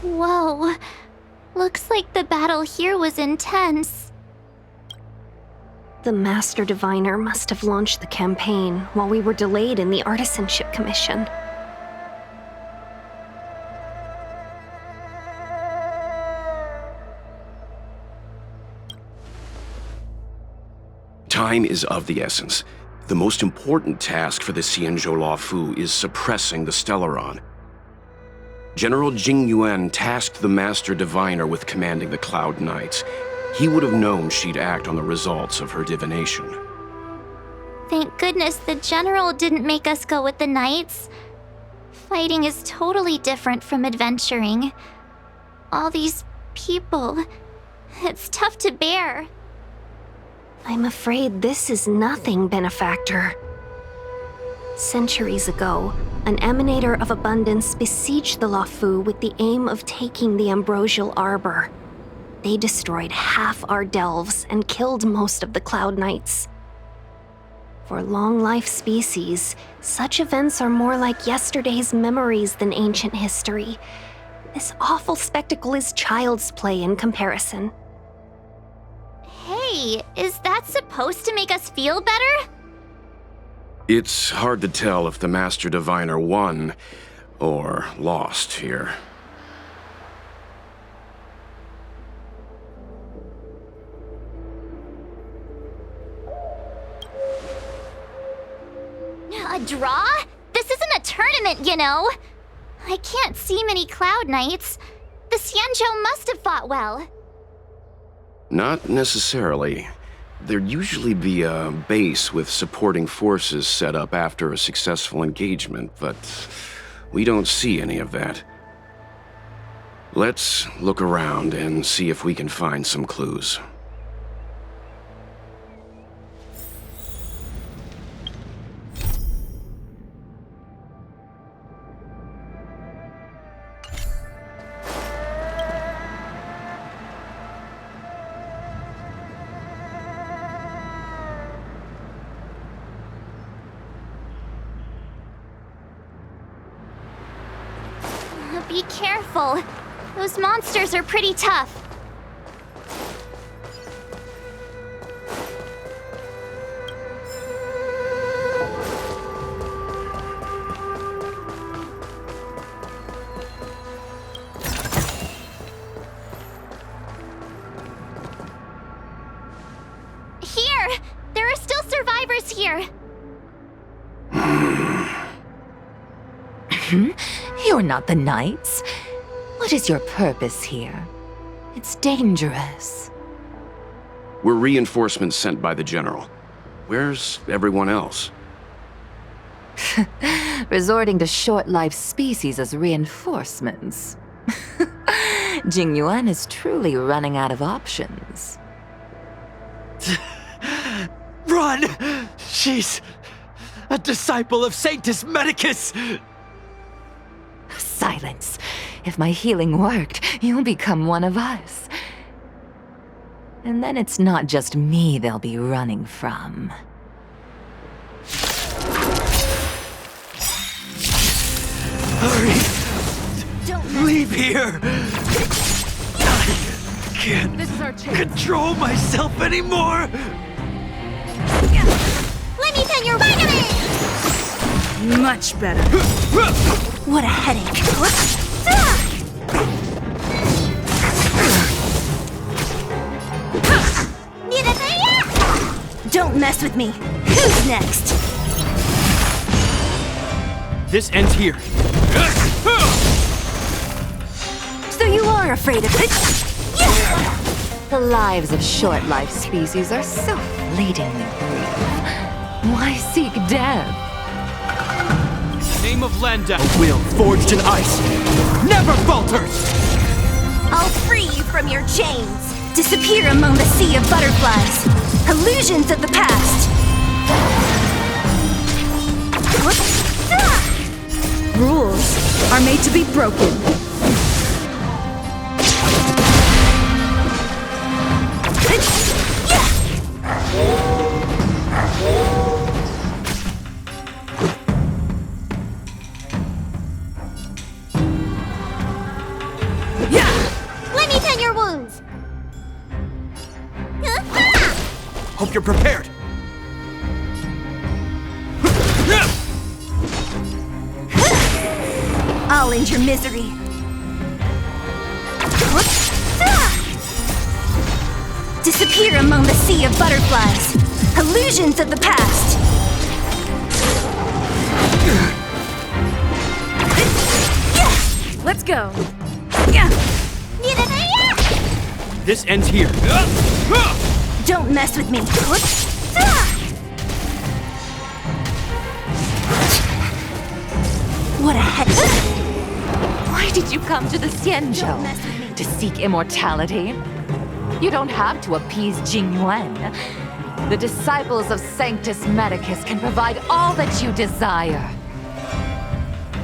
Whoa. Looks like the battle here was intense. The Master Diviner must have launched the campaign while we were delayed in the Artisanship Commission. Time is of the essence. The most important task for the Xianzhou Luofu is suppressing the Stellaron. General Jing Yuan tasked the Master Diviner with commanding the Cloud Knights. He would have known she'd act on the results of her divination. Thank goodness the General didn't make us go with the Knights. Fighting is totally different from adventuring. All these people, it's tough to bear. I'm afraid this is nothing, Benefactor. Centuries ago, an Emanator of Abundance besieged the Luofu with the aim of taking the Ambrosial Arbor. They destroyed half our delves and killed most of the Cloud Knights. For long-life species, such events are more like yesterday's memories than ancient history. This awful spectacle is child's play in comparison. Hey, is that supposed to make us feel better? It's hard to tell if the Master Diviner won or lost here. A draw? This isn't a tournament, you know. I can't see many Cloud Knights. The Xianzhou must have fought well. Not necessarily. There'd usually be a base with supporting forces set up after a successful engagement, but we don't see any of that. Let's look around and see if we can find some clues. Be careful. Those monsters are pretty tough. Here! There are still survivors here. You're not the Knights. What is your purpose here? It's dangerous. We're reinforcements sent by the General. Where's everyone else? Resorting to short-lived species as reinforcements. Jing Yuan is truly running out of options. Run! She's a disciple of Sanctus Medicus! Silence. If my healing worked, you'll become one of us. And then it's not just me they'll be running from. Hurry! Don't Leave here! I can't This is our chance. control myself anymore! Let me pin your wagon! Much better. What a headache. Don't mess with me. Who's next? This ends here. So you are afraid of it? The lives of short-lived species are so fleetingly brief. Why seek death? Name of Landa, a will forged in ice, never falters! I'll free you from your chains. Disappear among the sea of butterflies. Illusions of the past. Rules are made to be broken. Hope you're prepared! I'll end your misery. Disappear among the sea of butterflies. Illusions of the past. Let's go. This ends here. Don't mess with me. What a head. Why did you come to the Don't mess Xianzhou? with me. To seek immortality? You don't have to appease Jingyuan. The disciples of Sanctus Medicus can provide all that you desire.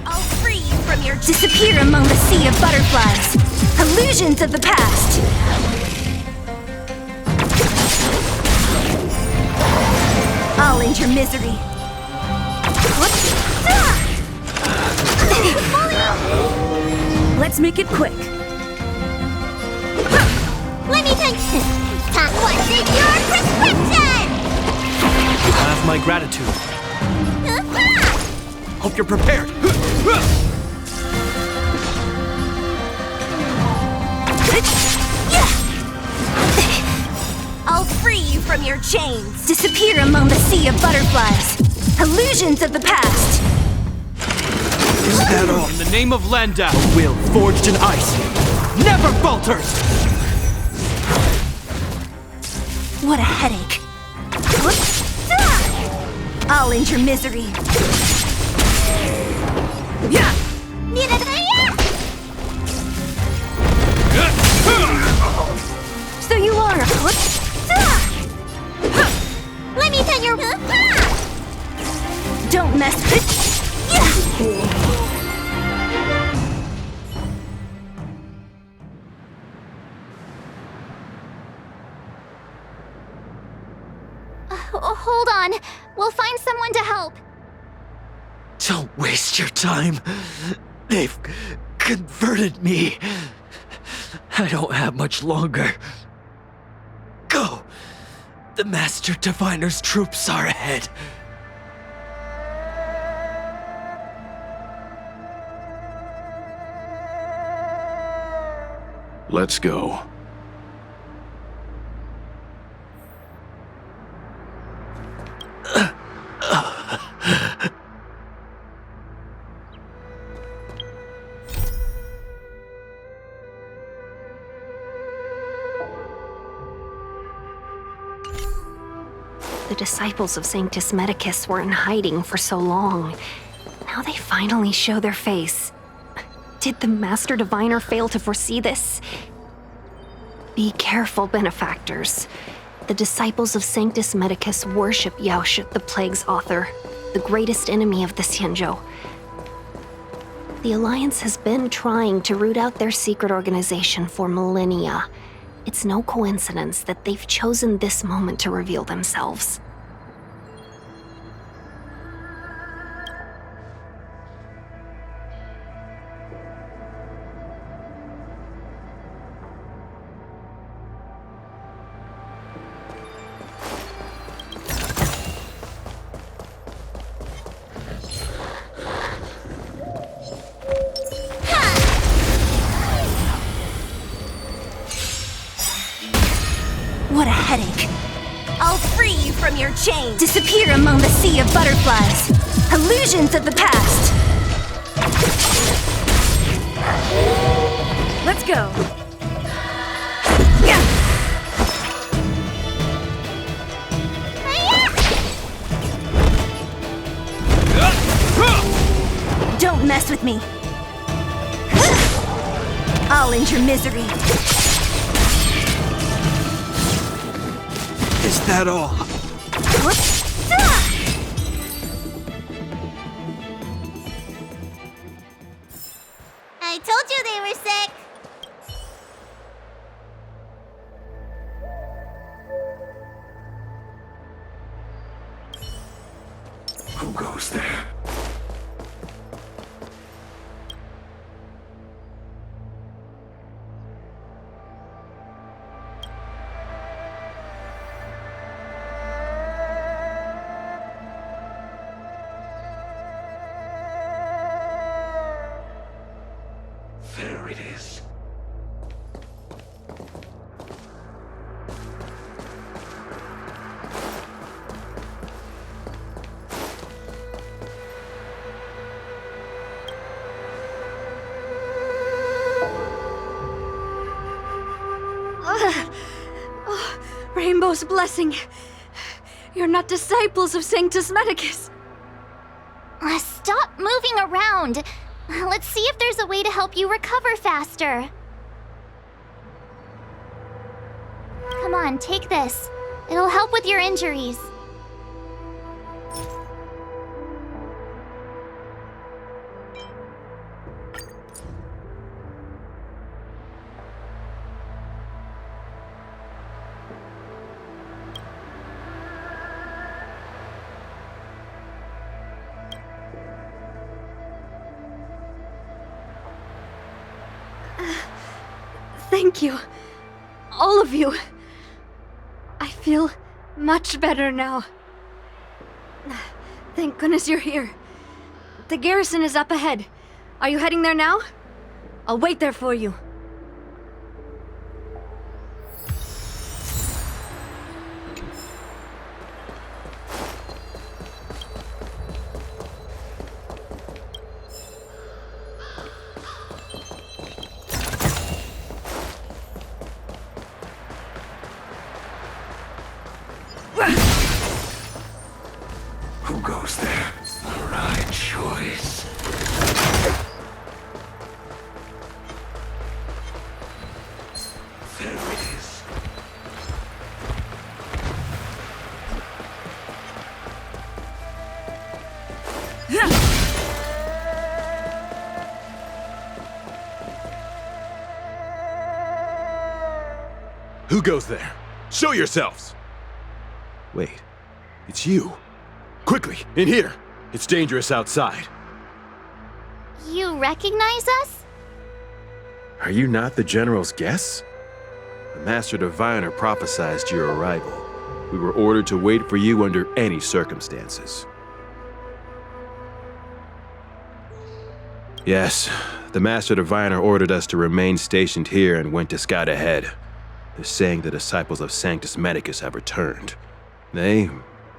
I'll free you from your disappear among the sea of butterflies. Illusions of the past. I'll end your misery. Let's make it quick. Let me think. What's in your prescription? Have my gratitude. Hope you're prepared. I'll free you from your chains. Disappear among the sea of butterflies. Illusions of the past. Is that all? In the name of Landau, a will forged in ice never falters! What a headache. I'll end your misery. So you are a Let me tell your. Don't mess with. Hold on. We'll find someone to help. Don't waste your time. They've converted me. I don't have much longer. Go! The Master Diviner's troops are ahead. Let's go. The disciples of Sanctus Medicus were in hiding for so long. Now they finally show their face. Did the Master Diviner fail to foresee this? Be careful, benefactors. The disciples of Sanctus Medicus worship Yaoshi, the Plague's author, the greatest enemy of the Xianzhou. The Alliance has been trying to root out their secret organization for millennia. It's no coincidence that they've chosen this moment to reveal themselves. What a headache. I'll free you from your chains. Disappear among the sea of butterflies. Illusions of the past. Let's go. Don't mess with me. I'll end your misery. Is that all? I told you they were sick. Who goes there? There it is. Rainbow's blessing. You're not disciples of Sanctus Medicus. Stop moving around. Let's see if there's a way to help you recover faster. Come on, take this. It'll help with your injuries. Thank you. All of you. I feel much better now. Thank goodness you're here. The garrison is up ahead. Are you heading there now? I'll wait there for you. Who goes there? The right choice. There it is. Who goes there? Show yourselves! Wait, it's you. Quickly, in here! It's dangerous outside. You recognize us? Are you not the General's guests? The Master Diviner prophesied your arrival. We were ordered to wait for you under any circumstances. Yes, the Master Diviner ordered us to remain stationed here and went to scout ahead. They're saying the disciples of Sanctus Medicus have returned. They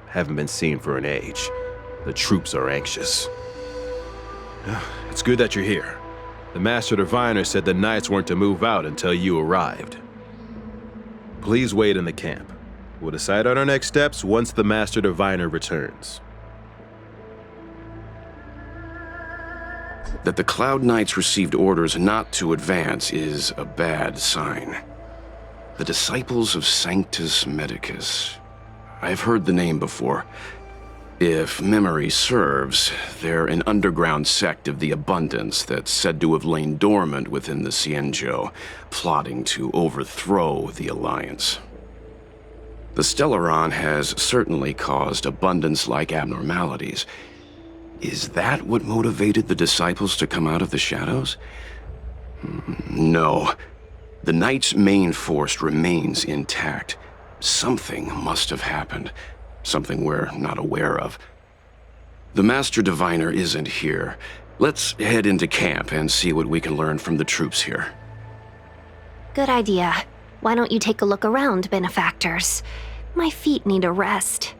haven't been seen for an age. The troops are anxious. It's good that you're here. The Master Diviner said the Knights weren't to move out until you arrived. Please wait in the camp. We'll decide on our next steps once the Master Diviner returns. That the Cloud Knights received orders not to advance is a bad sign. The disciples of Sanctus Medicus. I've heard the name before. If memory serves, they're an underground sect of the Abundance that's said to have lain dormant within the Xianzhou, plotting to overthrow the Alliance. The Stellaron has certainly caused Abundance-like abnormalities. Is that what motivated the disciples to come out of the shadows? No. The Knight's main force remains intact. Something must have happened. Something we're not aware of. The Master Diviner isn't here. Let's head into camp and see what we can learn from the troops here. Good idea. Why don't you take a look around, benefactors? My feet need a rest.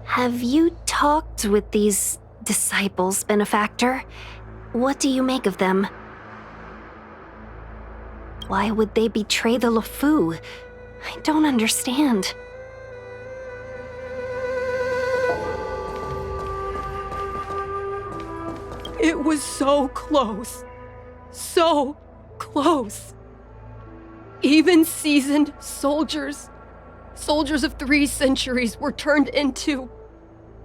Have you talked with these disciples, benefactor? What do you make of them? Why would they betray the LeFou? I don't understand. It was so close. So close. Even seasoned soldiers of 3 centuries were turned into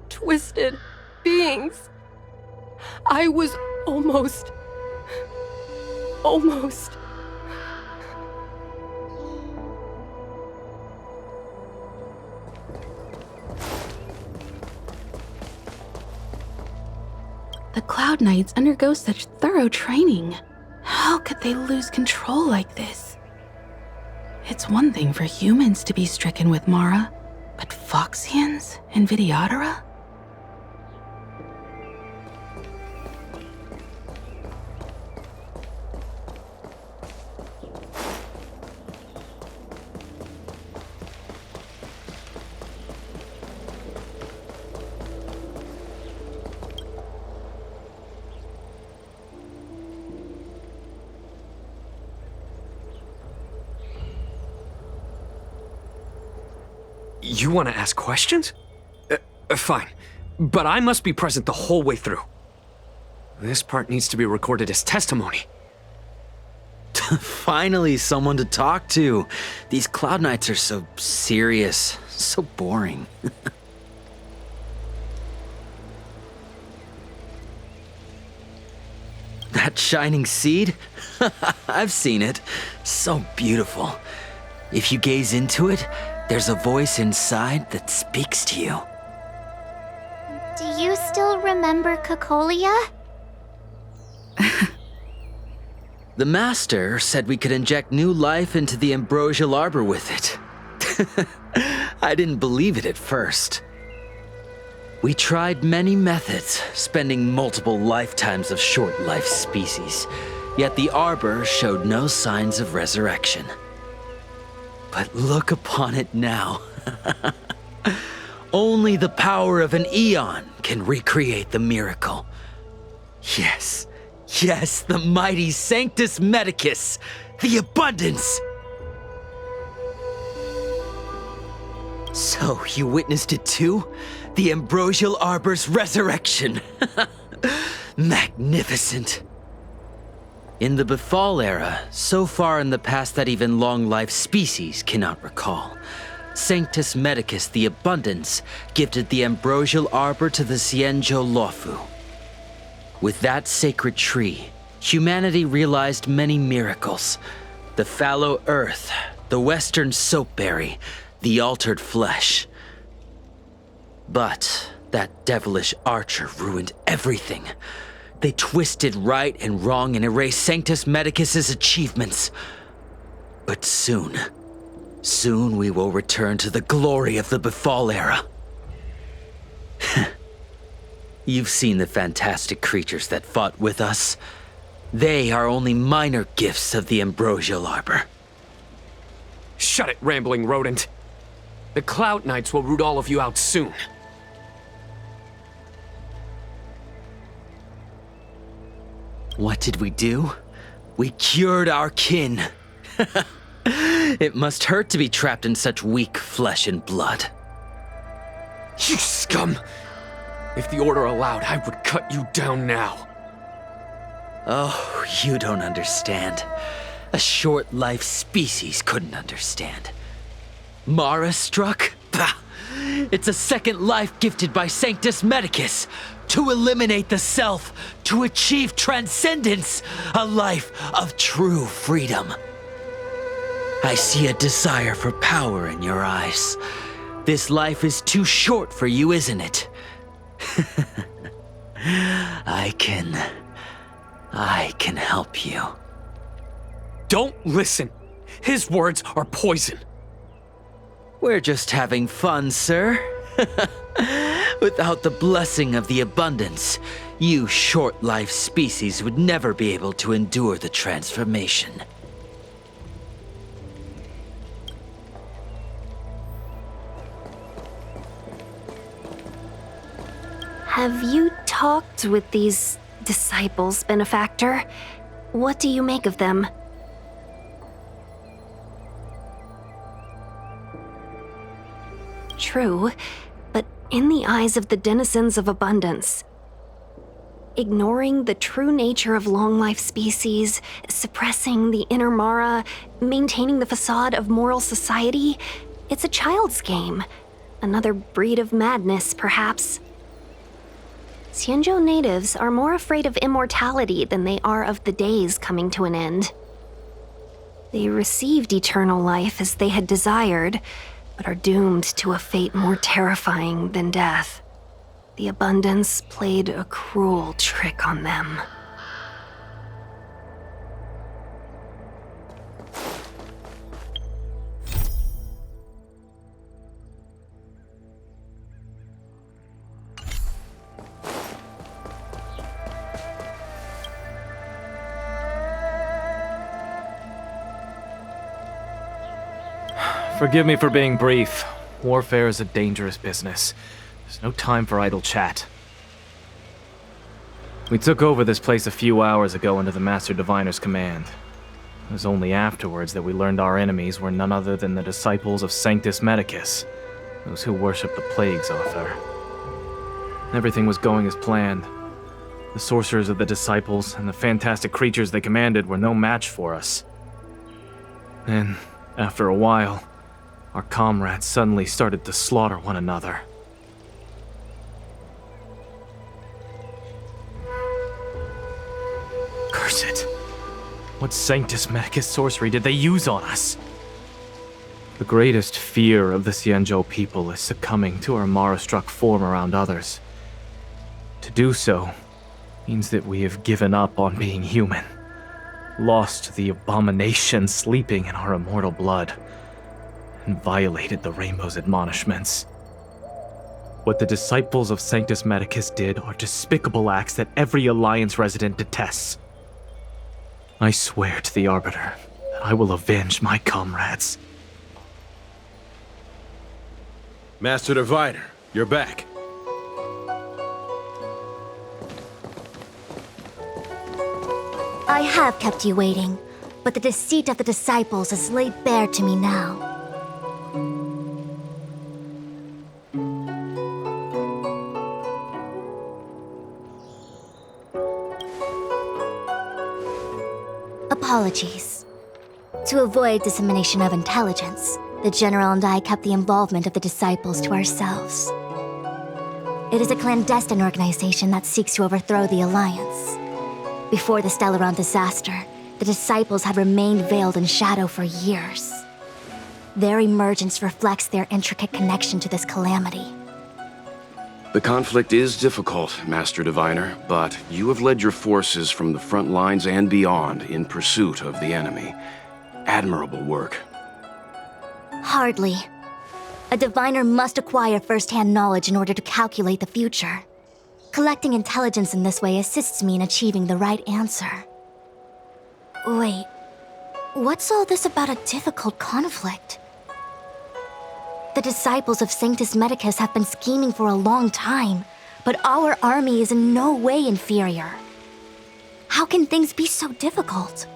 twisted beings. I was almost. The Cloud Knights undergo such thorough training. How could they lose control like this? It's one thing for humans to be stricken with Mara, but Foxians and Vidyadhara? You want to ask questions? Fine. But I must be present the whole way through. This part needs to be recorded as testimony. Finally, someone to talk to. These Cloud Knights are so serious, so boring. That shining seed? I've seen it. So beautiful. If you gaze into it, there's a voice inside that speaks to you. Do you still remember Cocolia? The Master said we could inject new life into the ambrosial arbor with it. I didn't believe it at first. We tried many methods, spending multiple lifetimes of short-life species, yet the arbor showed no signs of resurrection. But look upon it now. Only the power of an eon can recreate the miracle. Yes, the mighty Sanctus Medicus, the abundance. So, you witnessed it too? The ambrosial arbor's resurrection. Magnificent. In the Befall era, so far in the past that even long-life species cannot recall, Sanctus Medicus the Abundance gifted the ambrosial arbor to the Xianzhou Luofu. With that sacred tree, humanity realized many miracles. The fallow earth, the western soapberry, the altered flesh. But that devilish archer ruined everything. They twisted right and wrong and erased Sanctus Medicus's achievements. But soon we will return to the glory of the Befall era. You've seen the fantastic creatures that fought with us. They are only minor gifts of the ambrosial arbor. Shut it, rambling rodent. The Cloud Knights will root all of you out soon. What did we do? We cured our kin. It must hurt to be trapped in such weak flesh and blood. You scum! If the Order allowed, I would cut you down now. Oh, you don't understand. A short-life species couldn't understand. Mara struck? Bah! It's a second life gifted by Sanctus Medicus. To eliminate the self, to achieve transcendence, a life of true freedom. I see a desire for power in your eyes. This life is too short for you, isn't it? I can help you. Don't listen. His words are poison. We're just having fun, sir. Without the blessing of the abundance, you short-life species would never be able to endure the transformation. Have you talked with these disciples, Benefactor? What do you make of them? True, but in the eyes of the denizens of abundance, ignoring the true nature of long-life species, suppressing the inner Mara, maintaining the facade of moral society, it's a child's game. Another breed of madness, perhaps. Xianzhou natives are more afraid of immortality than they are of the days coming to an end. They received eternal life as they had desired, but are doomed to a fate more terrifying than death. The abundance played a cruel trick on them. Forgive me for being brief. Warfare is a dangerous business. There's no time for idle chat. We took over this place a few hours ago under the Master Diviner's command. It was only afterwards that we learned our enemies were none other than the disciples of Sanctus Medicus, those who worship the Plague's author. Everything was going as planned. The sorcerers of the disciples and the fantastic creatures they commanded were no match for us. Then, after a while, our comrades suddenly started to slaughter one another. Curse it! What Sanctus Medicus sorcery did they use on us? The greatest fear of the Xianzhou people is succumbing to our Mara-struck form around others. To do so means that we have given up on being human, lost the abomination sleeping in our immortal blood, and violated the Rainbow's admonishments. What the disciples of Sanctus Medicus did are despicable acts that every Alliance resident detests. I swear to the Arbiter that I will avenge my comrades. Master Diviner, you're back. I have kept you waiting, but the deceit of the disciples is laid bare to me now. Apologies. To avoid dissemination of intelligence, the General and I kept the involvement of the disciples to ourselves. It is a clandestine organization that seeks to overthrow the Alliance. Before the Stellaron disaster, the disciples had remained veiled in shadow for years. Their emergence reflects their intricate connection to this calamity. The conflict is difficult, Master Diviner, but you have led your forces from the front lines and beyond in pursuit of the enemy. Admirable work. Hardly. A diviner must acquire first-hand knowledge in order to calculate the future. Collecting intelligence in this way assists me in achieving the right answer. Wait, what's all this about a difficult conflict? The disciples of Sanctus Medicus have been scheming for a long time, but our army is in no way inferior. How can things be so difficult?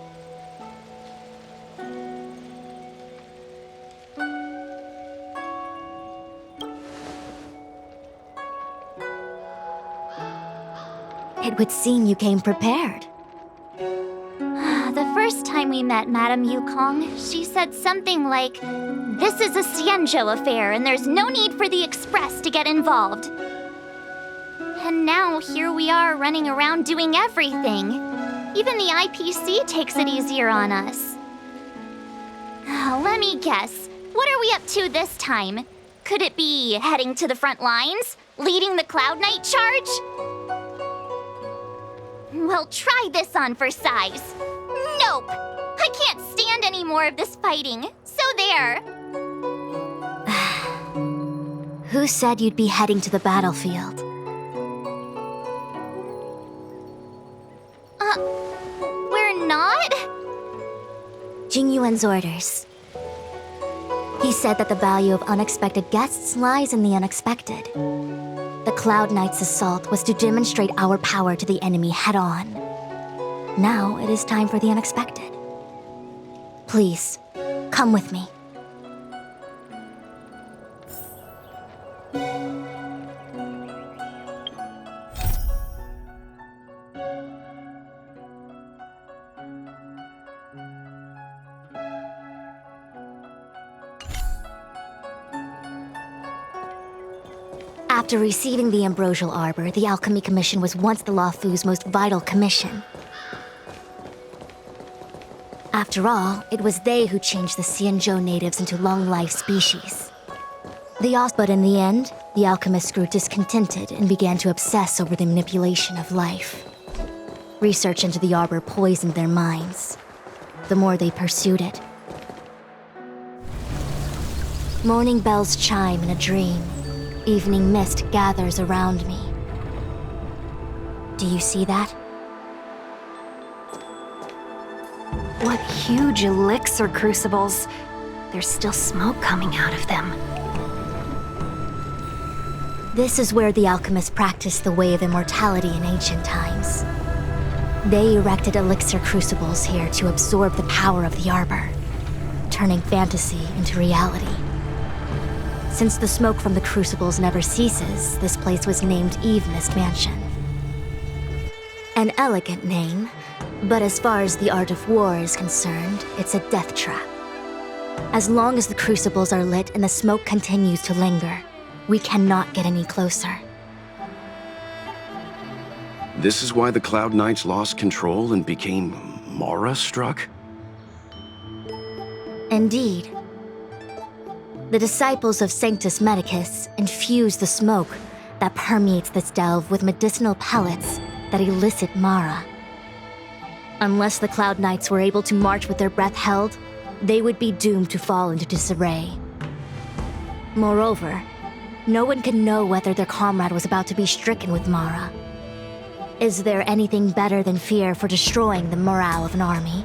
It would seem you came prepared. The first time we met Madame Yukong, she said something like, "This is a Xianzhou affair and there's no need for the Express to get involved." And now here we are running around doing everything. Even the IPC takes it easier on us. Let me guess, what are we up to this time? Could it be heading to the front lines? Leading the Cloud Knight charge? Well, try this on for size. Nope! I can't stand any more of this fighting, so there. Who said you'd be heading to the battlefield? We're not? Jingyuan's orders. He said that the value of unexpected guests lies in the unexpected. The Cloud Knight's assault was to demonstrate our power to the enemy head-on. Now it is time for the unexpected. Please, come with me. After receiving the Ambrosial Arbor, the Alchemy Commission was once the Luofu's most vital commission. After all, it was they who changed the Xianzhou natives into long-life species. But in the end, The alchemists grew discontented and began to obsess over the manipulation of life. Research into the arbor poisoned their minds. The more they pursued it. Morning bells chime in a dream. Evening mist gathers around me. Do you see that? What huge elixir crucibles. There's still smoke coming out of them. This is where the alchemists practiced the way of immortality in ancient times. They erected elixir crucibles here to absorb the power of the arbor, turning fantasy into reality. Since the smoke from the crucibles never ceases, this place was named Eve Mist Mansion. An elegant name, but as far as the art of war is concerned, it's a death trap. As long as the crucibles are lit and the smoke continues to linger, we cannot get any closer. This is why the Cloud Knights lost control and became Mara-struck? Indeed. The disciples of Sanctus Medicus infuse the smoke that permeates this delve with medicinal pellets that elicit Mara. Unless the Cloud Knights were able to march with their breath held, they would be doomed to fall into disarray. Moreover, no one could know whether their comrade was about to be stricken with Mara. Is there anything better than fear for destroying the morale of an army?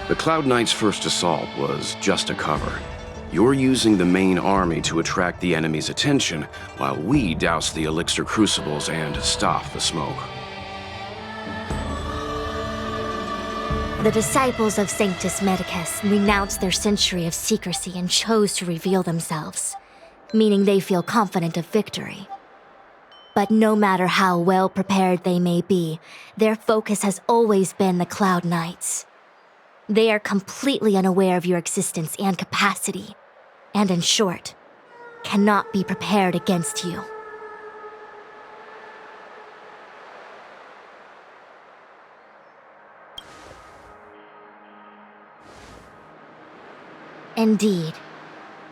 The Cloud Knights' first assault was just a cover. You're using the main army to attract the enemy's attention, while we douse the elixir crucibles and stop the smoke. The disciples of Sanctus Medicus renounced their century of secrecy and chose to reveal themselves, meaning they feel confident of victory. But no matter how well prepared they may be, their focus has always been the Cloud Knights. They are completely unaware of your existence and capacity, and in short, cannot be prepared against you. Indeed,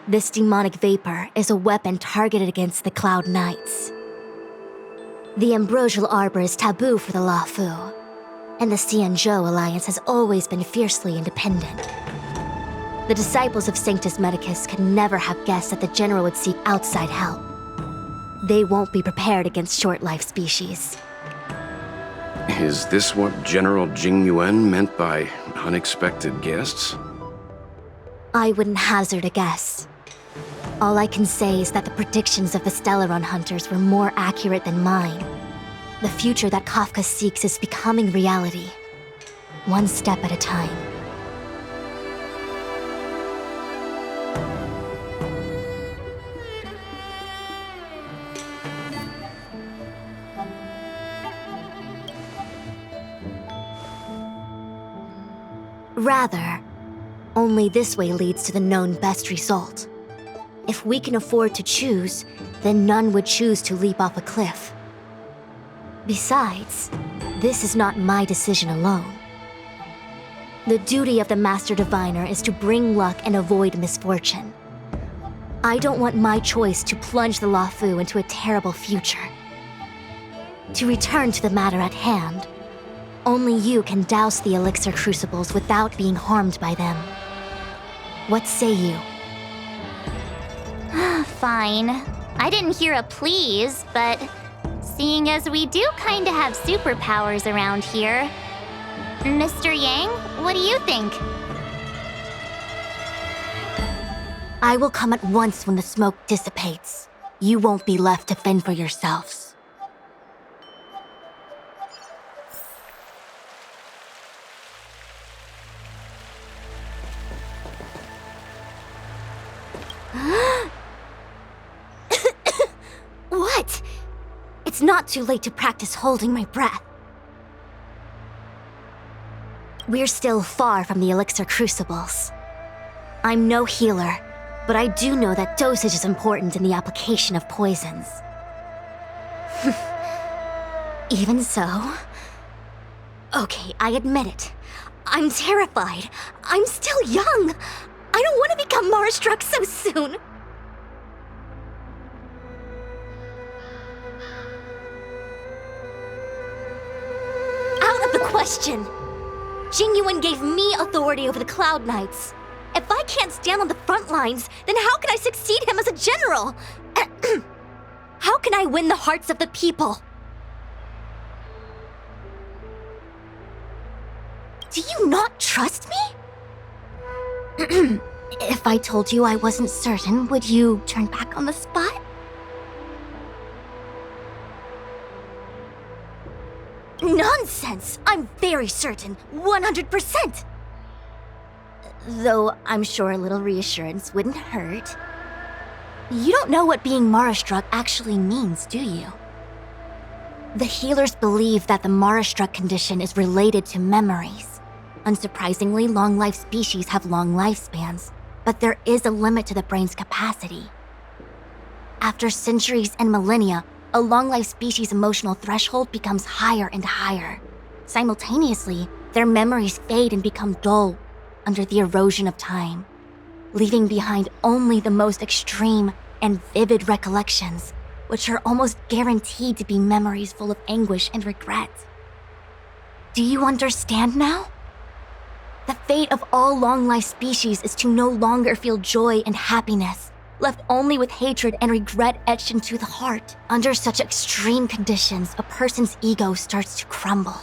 this demonic vapor is a weapon targeted against the Cloud Knights. The ambrosial arbor is taboo for the Luofu, and the Xianzhou alliance has always been fiercely independent. The disciples of Sanctus Medicus could never have guessed that the general would seek outside help. They won't be prepared against short-life species. Is this what General Jing Yuan meant by unexpected guests? I wouldn't hazard a guess. All I can say is that the predictions of the Stellaron hunters were more accurate than mine. The future that Kafka seeks is becoming reality, one step at a time. Rather, only this way leads to the known best result. If we can afford to choose, then none would choose to leap off a cliff. Besides, this is not my decision alone. The duty of the Master Diviner is to bring luck and avoid misfortune. I don't want my choice to plunge the Luofu into a terrible future. To return to the matter at hand, only you can douse the elixir crucibles without being harmed by them. What say you? Fine. I didn't hear a please, but seeing as we do kinda have superpowers around here, Mr. Yang, what do you think? I will come at once when the smoke dissipates. You won't be left to fend for yourselves. What? It's not too late to practice holding my breath. We're still far from the elixir crucibles. I'm no healer, but I do know that dosage is important in the application of poisons. Even so... Okay, I admit it. I'm terrified. I'm still young. I don't want to become Mara-struck so soon. question. Jingyuan gave me authority over the Cloud Knights. If I can't stand on the front lines, then how can I succeed him as a general? How can I win the hearts of the people? Do you not trust me? If I told you I wasn't certain, would you turn back on the spot? Nonsense! I'm very certain, 100%! Though I'm sure a little reassurance wouldn't hurt. You don't know what being Mara-struck actually means, do you? The healers believe that the Mara-struck condition is related to memories. Unsurprisingly, long-life species have long lifespans, but there is a limit to the brain's capacity. After centuries and millennia, a long-life species' emotional threshold becomes higher and higher. Simultaneously, their memories fade and become dull under the erosion of time, leaving behind only the most extreme and vivid recollections, which are almost guaranteed to be memories full of anguish and regret. Do you understand now? The fate of all long-life species is to no longer feel joy and happiness, left only with hatred and regret etched into the heart. Under such extreme conditions, a person's ego starts to crumble.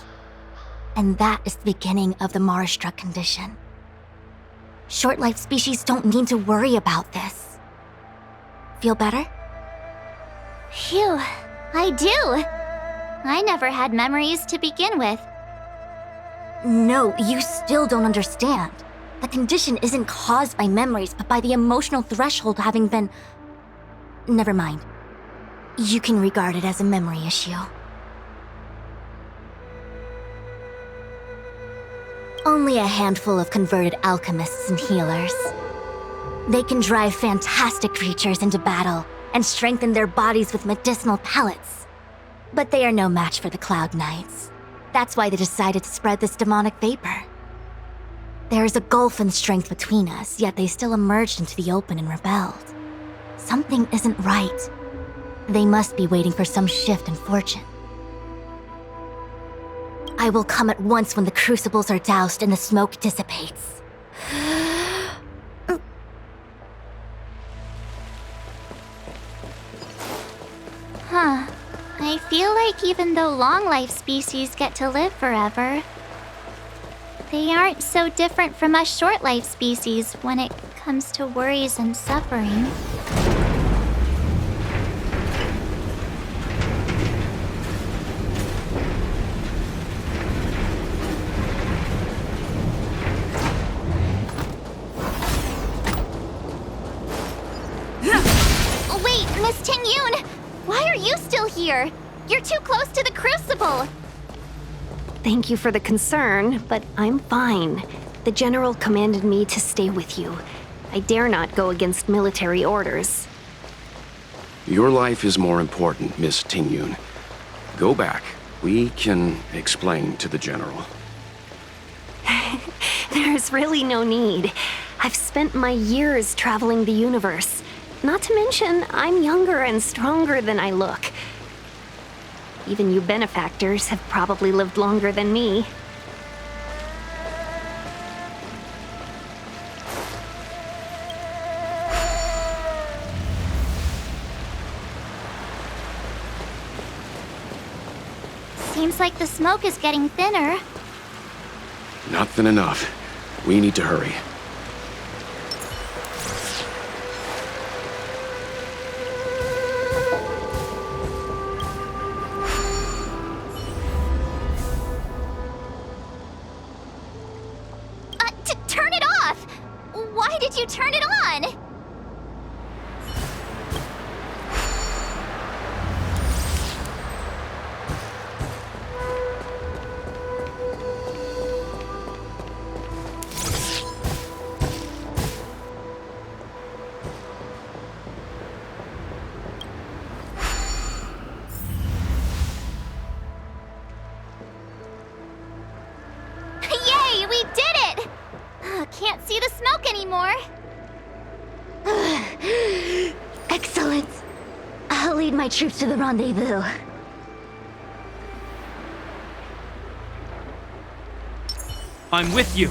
And that is the beginning of the Mara-struck condition. Short-life species don't need to worry about this. Feel better? Phew, I do. I never had memories to begin with. No, you still don't understand. The condition isn't caused by memories, but by the emotional threshold having been... Never mind. You can regard it as a memory issue. Only a handful of converted alchemists and healers. They can drive fantastic creatures into battle and strengthen their bodies with medicinal pellets. But they are no match for the Cloud Knights. That's why they decided to spread this demonic vapor. There is a gulf in strength between us, yet they still emerged into the open and rebelled. Something isn't right. They must be waiting for some shift in fortune. I will come at once when the crucibles are doused and the smoke dissipates. Huh. I feel like even though long-life species get to live forever, they aren't so different from us short-life species when it comes to worries and suffering. Wait, Miss Ting-Yoon! Why are you still here? You're too close to the crucible! Thank you for the concern, but I'm fine. The general commanded me to stay with you. I dare not go against military orders. Your life is more important, Miss Ting-Yoon. Go back. We can explain to the general. There's really no need. I've spent my years traveling the universe. Not to mention, I'm younger and stronger than I look. Even you benefactors have probably lived longer than me. Seems like the smoke is getting thinner. Not thin enough. We need to hurry. Turn it off! Why did you turn it on? Yay, we did it! Can't see the smoke anymore. Excellent. I'll lead my troops to the rendezvous. I'm with you.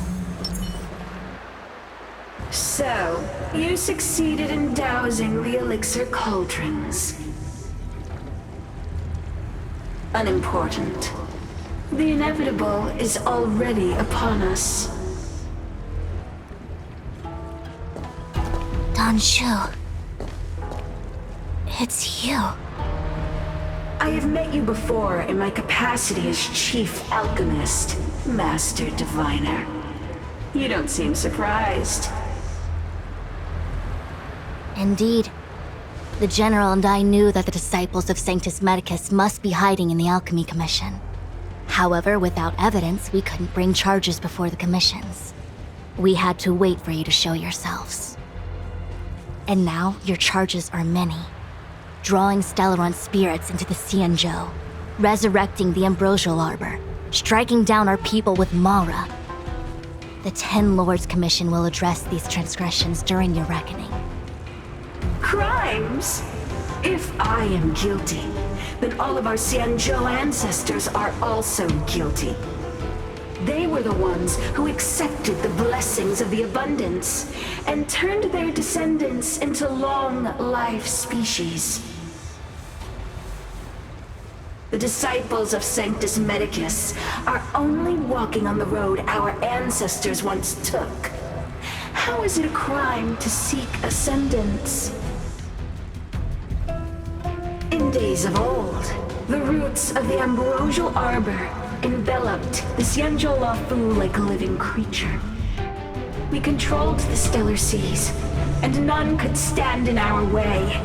So, you succeeded in dousing the elixir cauldrons. Unimportant. The inevitable is already upon us. Danshu. It's you. I have met you before in my capacity as Chief Alchemist, Master Diviner. You don't seem surprised. Indeed. The General and I knew that the disciples of Sanctus Medicus must be hiding in the Alchemy Commission. However, without evidence, we couldn't bring charges before the commissions. We had to wait for you to show yourselves. And now, your charges are many. Drawing Stellaron spirits into the Xianzhou, resurrecting the Ambrosial Arbor, striking down our people with Mara. The Ten Lords Commission will address these transgressions during your reckoning. Crimes? If I am guilty, then all of our Xianzhou ancestors are also guilty. They were the ones who accepted the blessings of the abundance and turned their descendants into long-life species. The disciples of Sanctus Medicus are only walking on the road our ancestors once took. How is it a crime to seek ascendance? In days of old, the roots of the Ambrosial Arbor enveloped the Xianzhou Lafu like a living creature. We controlled the stellar seas, and none could stand in our way.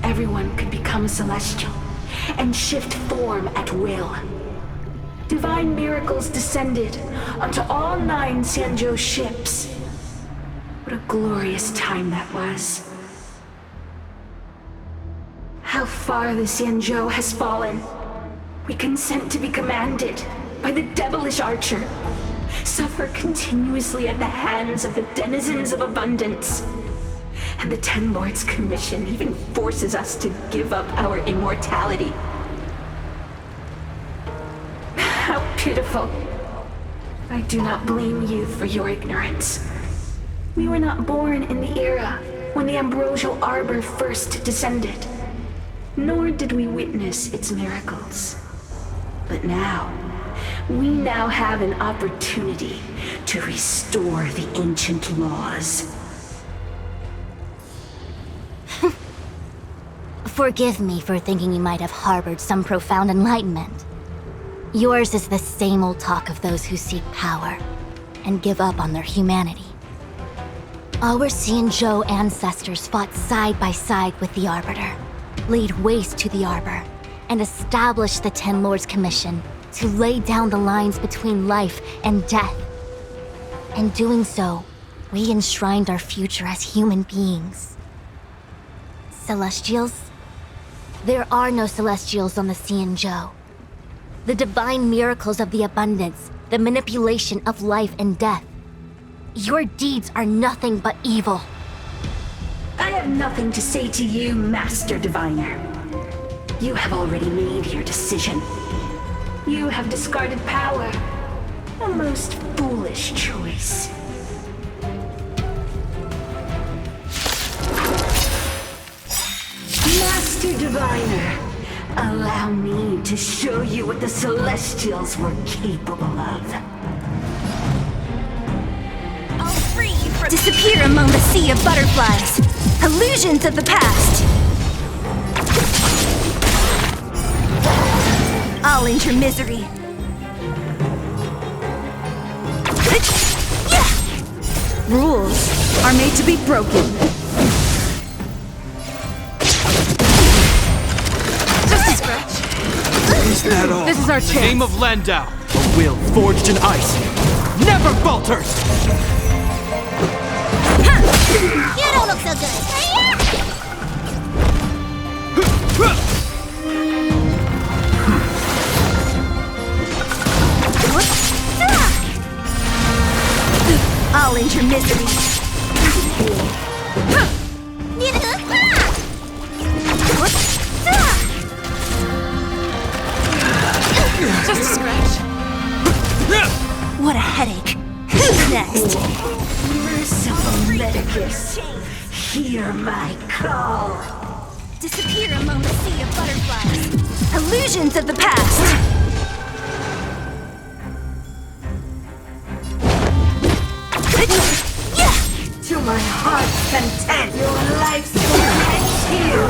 Everyone could become a celestial and shift form at will. Divine miracles descended onto all 9 Xianzhou ships. What a glorious time that was. How far the Xianzhou has fallen. We consent to be commanded by the devilish archer, suffer continuously at the hands of the denizens of abundance. And the Ten Lords Commission even forces us to give up our immortality. How pitiful. I do not blame you for your ignorance. We were not born in the era when the Ambrosial Arbor first descended, nor did we witness its miracles. But now, we now have an opportunity to restore the ancient laws. Forgive me for thinking you might have harbored some profound enlightenment. Yours is the same old talk of those who seek power and give up on their humanity. Our Xianzhou ancestors fought side by side with the Arbiter, laid waste to the Arbor, and established the Ten Lords Commission to lay down the lines between life and death. In doing so, we enshrined our future as human beings. Celestials? There are no Celestials on the Xianzhou. The divine miracles of the abundance, the manipulation of life and death. Your deeds are nothing but evil. I have nothing to say to you, Master Diviner. You have already made your decision. You have discarded power. A most foolish choice. Master Diviner, allow me to show you what the Celestials were capable of. I'll free you from— Disappear among the sea of butterflies. Illusions of the past. I'll end your misery. Rules are made to be broken. Just a scratch. Is that all? This is our In the chance. name of Landau, a will forged in ice never falters! You don't look so good. I'll end your misery. Just a scratch. What a headache. Who's next? Merciful Medicus, hear my call. Disappear among the sea of butterflies. Illusions of the past. To my heart's content, your life's ends here.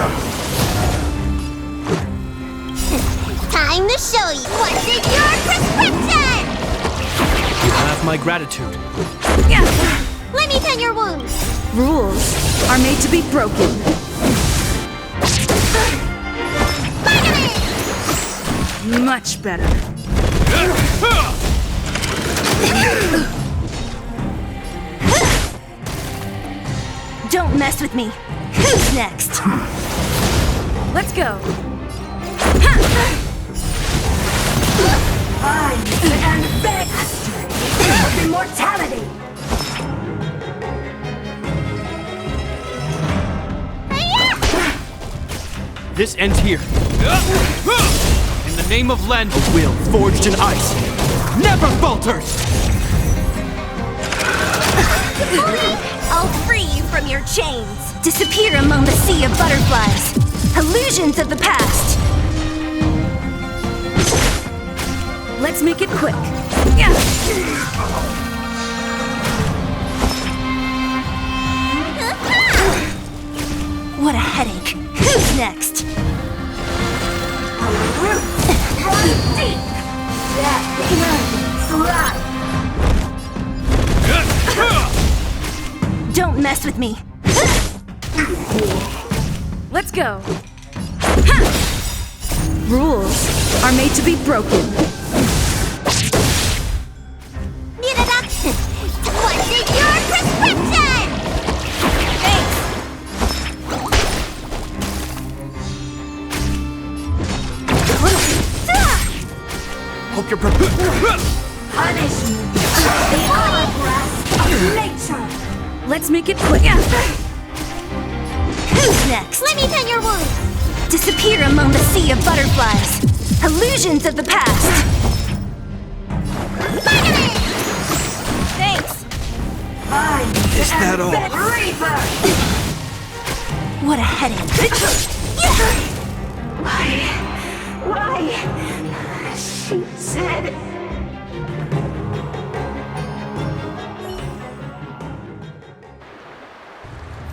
Time to show you what's in your prescription! You have my gratitude. Let me tend your wounds. Rules are made to be broken. Much better. Don't mess with me. Who's next? Let's go. And mastery of immortality. This ends here. In the name of Len, a will forged in ice never falters! I'll free you from your chains. Disappear among the sea of butterflies. Illusions of the past. Let's make it quick. What a headache. Who's next? Don't mess with me. Let's go. Rules are made to be broken. What's in your prescription? Hope you're prepared. Punishment. The hourglass of nature. Let's make it quick. Who's next? Let me tend your wounds. Disappear among the sea of butterflies. Illusions of the past. Thanks. Is that all? Reaper. What a headache. Why? She said.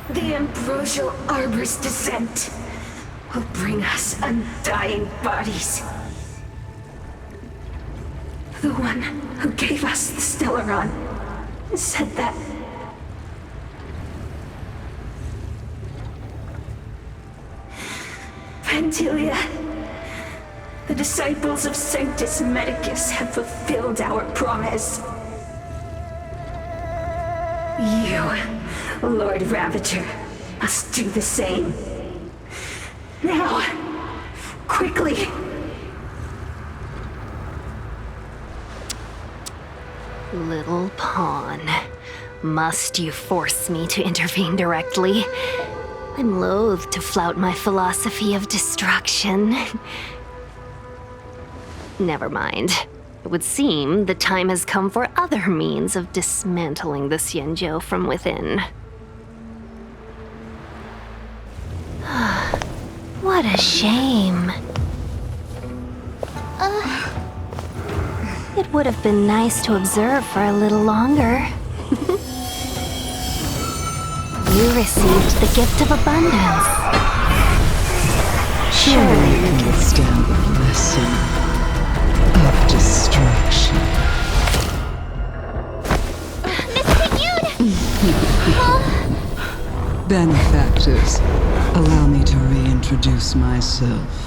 The ambrosial arbor's descent will bring us undying bodies. The one who gave us the Stellaron said that. Pantilia, the disciples of Sanctus Medicus have fulfilled our promise. You, Lord Ravager, must do the same. Now, quickly. Little pawn. Must you force me to intervene directly? I'm loath to flout my philosophy of destruction. Never mind. It would seem the time has come for other means of dismantling the Xianzhou from within. What a shame. It would have been nice to observe for a little longer. You received the gift of abundance. Surely you can withstand the blessing of destruction. Benefactors, allow me to reintroduce myself.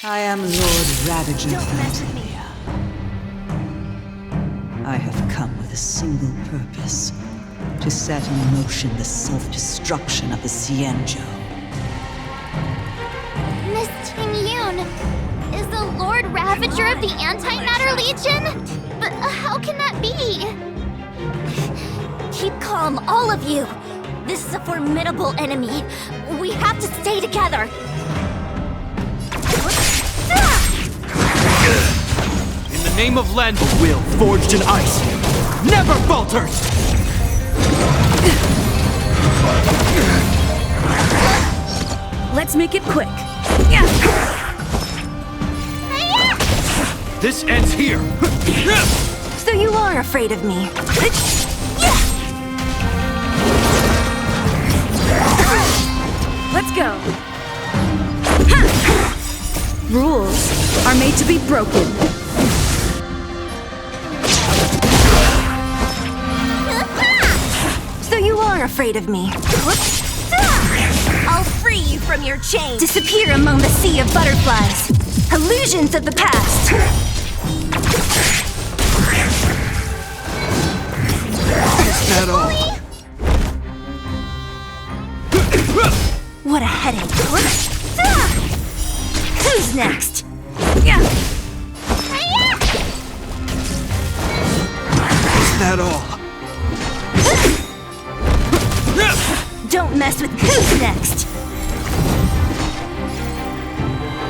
I am Lord Ravager Fantalia. I have come with a single purpose, to set in motion the self-destruction of the Xianzhou. Miss Ting-Yun, is the Lord Ravager of the Antimatter Legion? But how can that be? Keep calm, all of you. This is a formidable enemy. We have to stay together. name of Len, a will forged in ice never falters! Let's make it quick. This ends here! So you are afraid of me. Let's go. Rules are made to be broken. So you are afraid of me. I'll free you from your chains. Disappear among the sea of butterflies. Illusions of the past. Is that all? What a headache. Who's next? Is that all? Don't mess with who's next.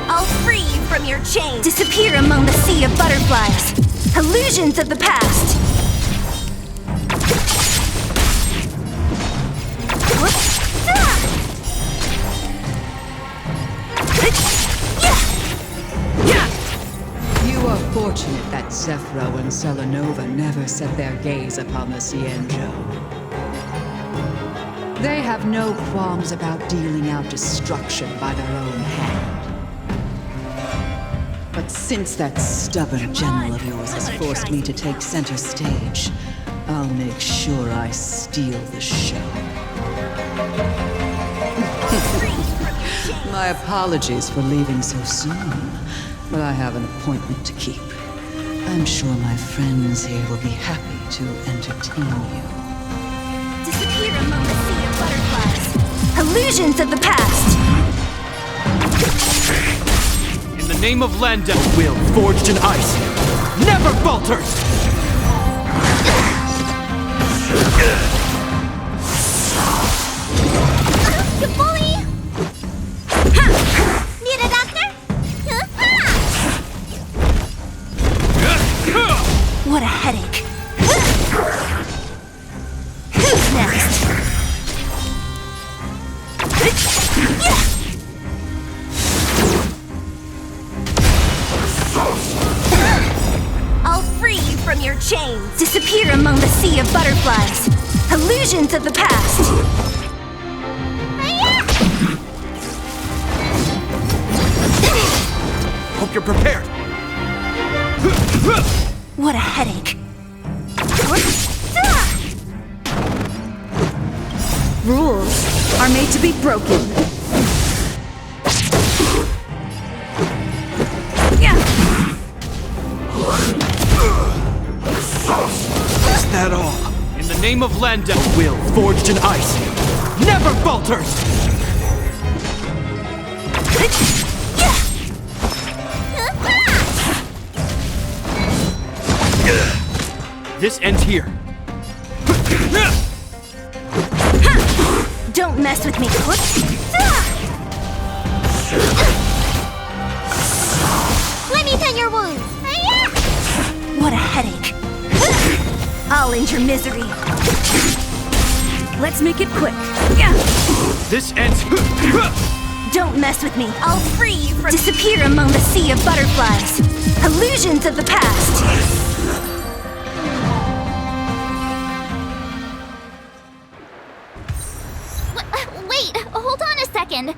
I'll free you from your chains. Disappear among the sea of butterflies. Illusions of the past. You are fortunate that Zephyro and Selenova never set their gaze upon the Cienjo. They have no qualms about dealing out destruction by their own hand. But since that stubborn general of yours has forced me to take center stage, I'll make sure I steal the show. My apologies for leaving so soon, but I have an appointment to keep. I'm sure my friends here will be happy to entertain you. Disappear among the sea of butterflies. Illusions of the past. In the name of Landa, a will forged in ice never falters! You bully! Need a doctor? What a headache. Who's next? I'll free you from your chains. Disappear among the sea of butterflies. Illusions of the past. Hope you're prepared! What a headache. Rules are made to be broken. Is that all? In the name of Landa, a will forged in ice never falters! This ends here. Don't mess with me. Let me tend your wounds. What a headache. I'll end your misery. Let's make it quick. This ends. Don't mess with me. I'll free you from. Disappear among the sea of butterflies. Illusions of the past. Wait, hold on a second.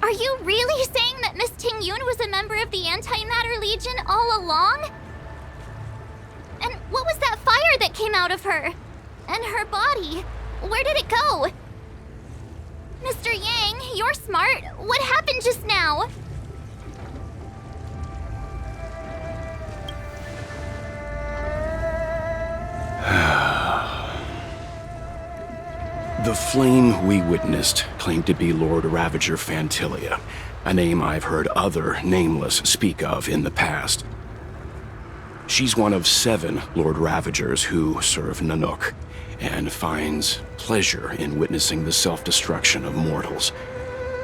Are you really saying that Miss Ting Yun was a member of the Antimatter Legion all along? And what was that fire that came out of her? And her body? Where did it go? Mr. Yang, you're smart. What happened just now? The flame we witnessed claimed to be Lord Ravager Fantilia, a name I've heard other Nameless speak of in the past. She's one of 7 Lord Ravagers who serve Nanook, and finds pleasure in witnessing the self-destruction of mortals.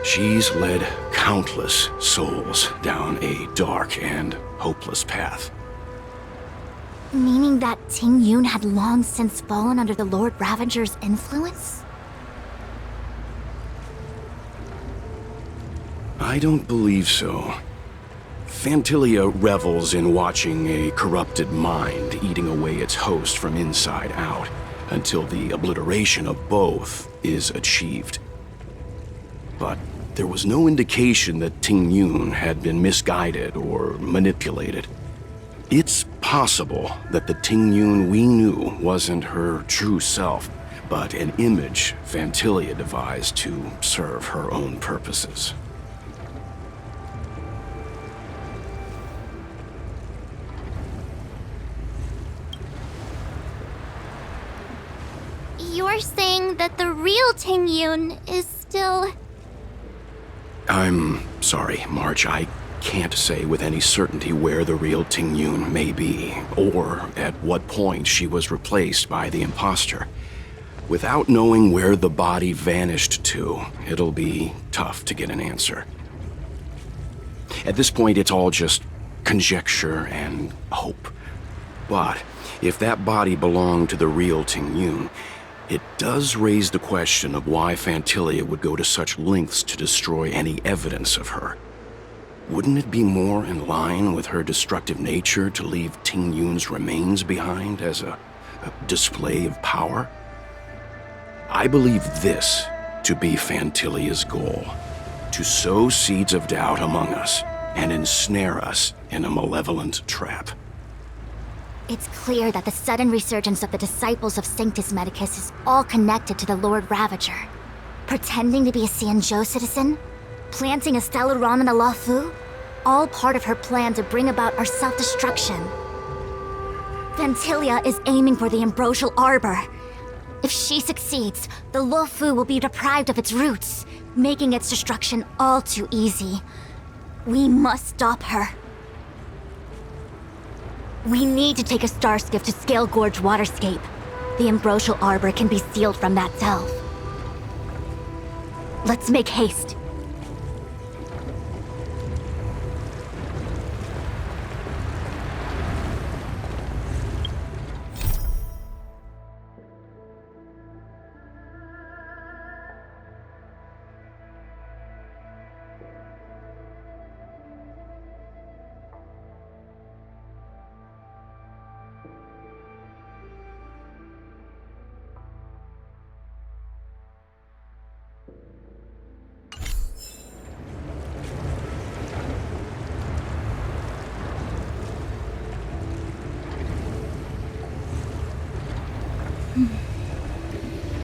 She's led countless souls down a dark and hopeless path. Meaning that Ting Yun had long since fallen under the Lord Ravager's influence? I don't believe so. Phantilia revels in watching a corrupted mind eating away its host from inside out, until the obliteration of both is achieved. But there was no indication that Ting Yun had been misguided or manipulated. It's possible that the Ting Yun we knew wasn't her true self, but an image Phantilia devised to serve her own purposes. You're saying that the real Ting Yun is still... I'm sorry, March. I can't say with any certainty where the real Ting Yun may be, or at what point she was replaced by the imposter. Without knowing where the body vanished to, it'll be tough to get an answer. At this point, it's all just conjecture and hope. But if that body belonged to the real Ting Yun, it does raise the question of why Phantilia would go to such lengths to destroy any evidence of her. Wouldn't it be more in line with her destructive nature to leave Ting Yun's remains behind as a display of power? I believe this to be Phantilia's goal: to sow seeds of doubt among us and ensnare us in a malevolent trap. It's clear that the sudden resurgence of the disciples of Sanctus Medicus is all connected to the Lord Ravager. Pretending to be a Xianzhou citizen? Planting a Stellaron in the Luofu? All part of her plan to bring about our self-destruction. Phantilia is aiming for the Ambrosial Arbor. If she succeeds, the Luofu will be deprived of its roots, making its destruction all too easy. We must stop her. We need to take a star skiff to Scale Gorge Waterscape. The Ambrosial Arbor can be sealed from that delve. Let's make haste.